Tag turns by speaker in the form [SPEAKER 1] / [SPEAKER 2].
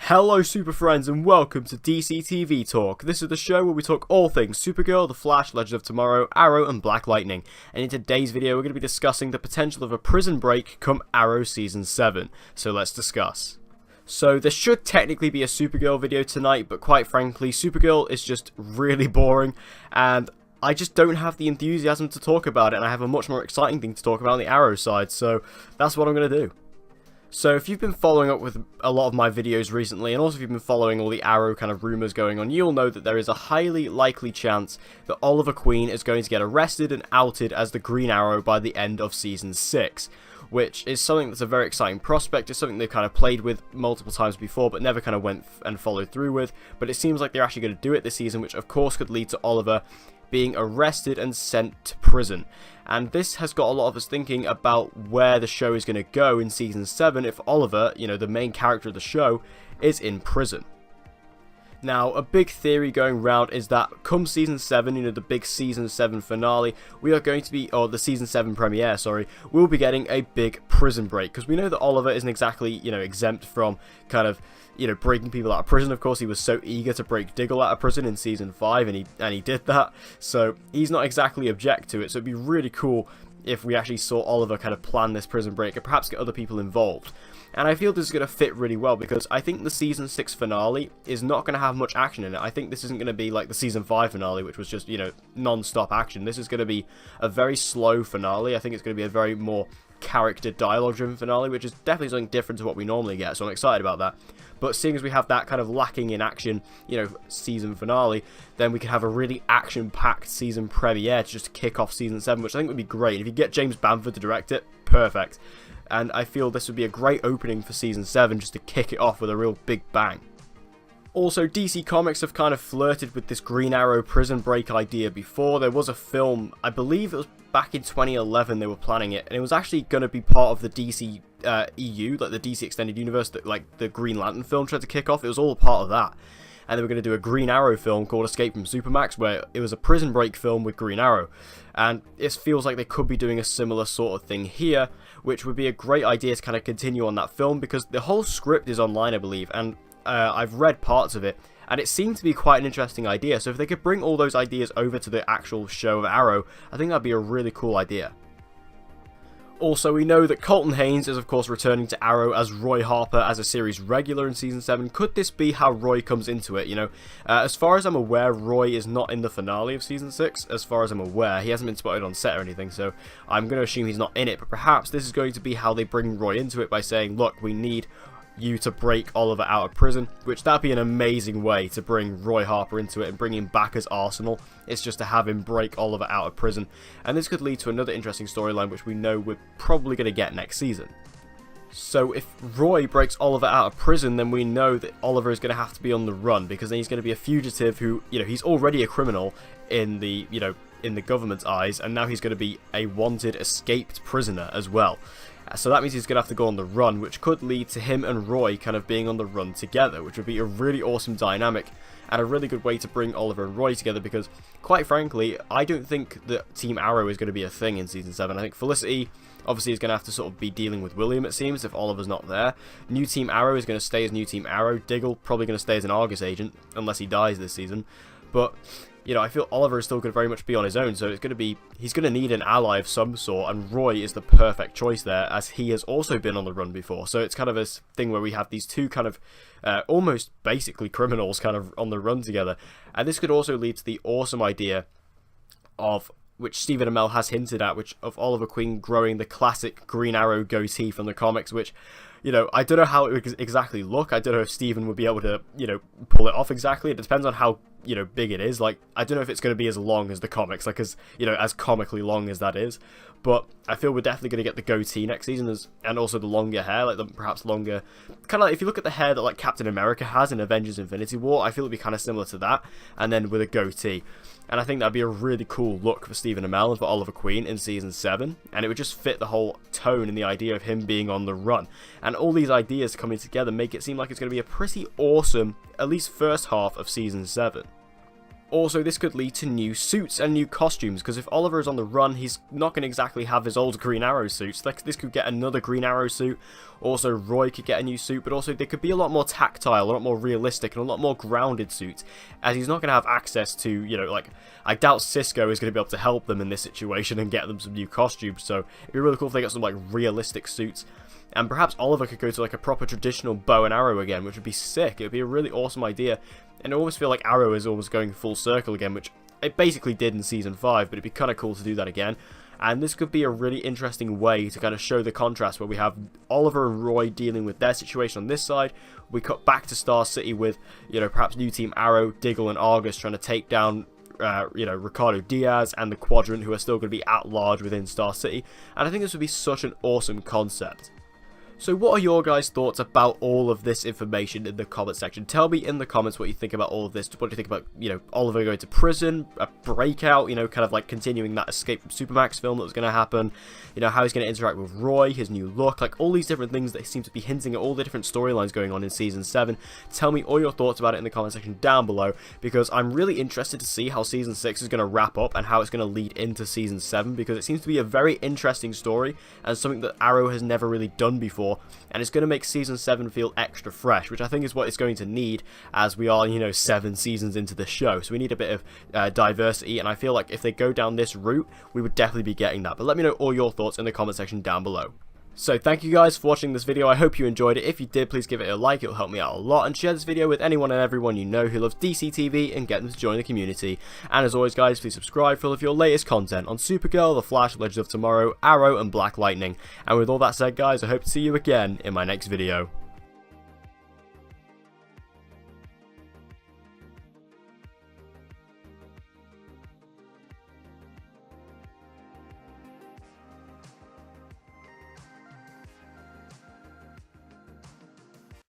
[SPEAKER 1] Hello super friends and welcome to DC TV Talk. This is the show where we talk all things Supergirl, The Flash, Legends of Tomorrow, Arrow and Black Lightning. And in today's video we're going to be discussing the potential of a prison break come Arrow Season 7. So let's discuss. So there should technically be a Supergirl video tonight, but quite frankly Supergirl is just really boring and I just don't have the enthusiasm to talk about it, and I have a much more exciting thing to talk about on the Arrow side, so that's what I'm going to do. So if you've been following up with a lot of my videos recently, and also if you've been following all the Arrow kind of rumours going on, you'll know that there is a highly likely chance that Oliver Queen is going to get arrested and outed as the Green Arrow by the end of Season 6. Which is something that's a very exciting prospect. It's something they've kind of played with multiple times before, but never kind of went and followed through with. But it seems like they're actually going to do it this season, which of course could lead to Oliver being arrested and sent to prison. And this has got a lot of us thinking about where the show is going to go in Season 7 if Oliver, the main character of the show, is in prison. Now, a big theory going around is that come Season 7, the big Season 7 finale, we are going to be, or the Season 7 premiere, sorry, we'll be getting a big prison break. Because we know that Oliver isn't exactly, exempt from kind of, breaking people out of prison. Of course, he was so eager to break Diggle out of prison in Season 5, and he did that. So, he's not exactly object to it. So, it'd be really cool if we actually saw Oliver kind of plan this prison break and perhaps get other people involved. And I feel this is going to fit really well because I think the Season 6 finale is not going to have much action in it. I think this isn't going to be like the Season 5 finale, which was just, non-stop action. This is going to be a very slow finale. I think it's going to be a very more character dialogue-driven finale, which is definitely something different to what we normally get, so I'm excited about that. But seeing as we have that kind of lacking in action, season finale, then we can have a really action-packed season premiere to just kick off Season 7, which I think would be great. If you get James Bamford to direct it, perfect. And I feel this would be a great opening for Season 7 just to kick it off with a real big bang. Also, DC Comics have kind of flirted with this Green Arrow prison break idea before. There was a film, I believe it was back in 2011 they were planning it, and it was actually going to be part of the DC EU, like the DC Extended Universe, that like the Green Lantern film tried to kick off. It was all a part of that. And they were going to do a Green Arrow film called Escape from Supermax, where it was a prison break film with Green Arrow. And it feels like they could be doing a similar sort of thing here, which would be a great idea to kind of continue on that film, because the whole script is online, I believe, and I've read parts of it, and it seemed to be quite an interesting idea. So if they could bring all those ideas over to the actual show of Arrow, I think that'd be a really cool idea. Also, we know that Colton Haynes is of course returning to Arrow as Roy Harper as a series regular in Season 7. Could this be how Roy comes into it, as far as I'm aware, Roy is not in the finale of Season 6, as far as I'm aware. He hasn't been spotted on set or anything, so I'm going to assume he's not in it, but perhaps this is going to be how they bring Roy into it by saying, look, we need you to break Oliver out of prison, which that'd be an amazing way to bring Roy Harper into it and bring him back as Arsenal. It's just to have him break Oliver out of prison, and this could lead to another interesting storyline which we know we're probably going to get next season. So if Roy breaks Oliver out of prison, then we know that Oliver is going to have to be on the run, because then he's going to be a fugitive who, he's already a criminal in the, in the government's eyes, and now he's going to be a wanted escaped prisoner as well. So that means he's going to have to go on the run, which could lead to him and Roy kind of being on the run together, which would be a really awesome dynamic and a really good way to bring Oliver and Roy together, because, quite frankly, I don't think that Team Arrow is going to be a thing in Season 7. I think Felicity, obviously, is going to have to sort of be dealing with William, it seems, if Oliver's not there. New Team Arrow is going to stay as New Team Arrow. Diggle probably going to stay as an Argus agent, unless he dies this season. But I feel Oliver is still going to very much be on his own, so he's going to need an ally of some sort, and Roy is the perfect choice there, as he has also been on the run before. So it's kind of a thing where we have these two kind of almost basically criminals kind of on the run together. And this could also lead to the awesome idea of, which Stephen Amell has hinted at, which of Oliver Queen growing the classic Green Arrow goatee from the comics, which, I don't know how it would exactly look. I don't know if Stephen would be able to, pull it off exactly. It depends on how, big it is. Like, I don't know if it's going to be as long as the comics, like, as comically long as that is. But I feel we're definitely going to get the goatee next season, and also the longer hair, like the perhaps longer, kind of like if you look at the hair that like Captain America has in Avengers Infinity War, I feel it'd be kind of similar to that, and then with a goatee. And I think that'd be a really cool look for Stephen Amell and for Oliver Queen in Season 7, and it would just fit the whole tone and the idea of him being on the run. And all these ideas coming together make it seem like it's going to be a pretty awesome, at least first half of Season 7. Also, this could lead to new suits and new costumes, because if Oliver is on the run, he's not going to exactly have his old Green Arrow suits. This could get another Green Arrow suit. Also, Roy could get a new suit, but also they could be a lot more tactile, a lot more realistic, and a lot more grounded suits, as he's not going to have access to, you know, like, I doubt Cisco is going to be able to help them in this situation and get them some new costumes, so it'd be really cool if they got some, like, realistic suits. And perhaps Oliver could go to, like, a proper traditional bow and arrow again, which would be sick. It would be a really awesome idea. And I almost feel like Arrow is almost going full circle again, which it basically did in Season 5, but it'd be kind of cool to do that again. And this could be a really interesting way to kind of show the contrast, where we have Oliver and Roy dealing with their situation on this side. We cut back to Star City with, you know, perhaps new Team Arrow, Diggle, and Argus trying to take down, you know, Ricardo Diaz and the Quadrant, who are still going to be at large within Star City. And I think this would be such an awesome concept. So what are your guys' thoughts about all of this information in the comment section? Tell me in the comments what you think about all of this. What do you think about, you know, Oliver going to prison, a breakout, you know, kind of like continuing that Escape from Supermax film that was going to happen, you know, how he's going to interact with Roy, his new look, like all these different things that seem to be hinting at all the different storylines going on in Season 7. Tell me all your thoughts about it in the comment section down below, because I'm really interested to see how Season 6 is going to wrap up and how it's going to lead into Season 7, because it seems to be a very interesting story and something that Arrow has never really done before. And it's going to make Season 7 feel extra fresh, which I think is what it's going to need, as we are, you know, 7 seasons into the show. So we need a bit of diversity, and I feel like if they go down this route, we would definitely be getting that. But let me know all your thoughts in the comment section down below. So thank you guys for watching this video. I hope you enjoyed it. If you did, please give it a like. It'll help me out a lot. And share this video with anyone and everyone you know who loves DC TV and get them to join the community. And as always, guys, please subscribe for all of your latest content on Supergirl, The Flash, Legends of Tomorrow, Arrow, and Black Lightning. And with all that said, guys, I hope to see you again in my next video.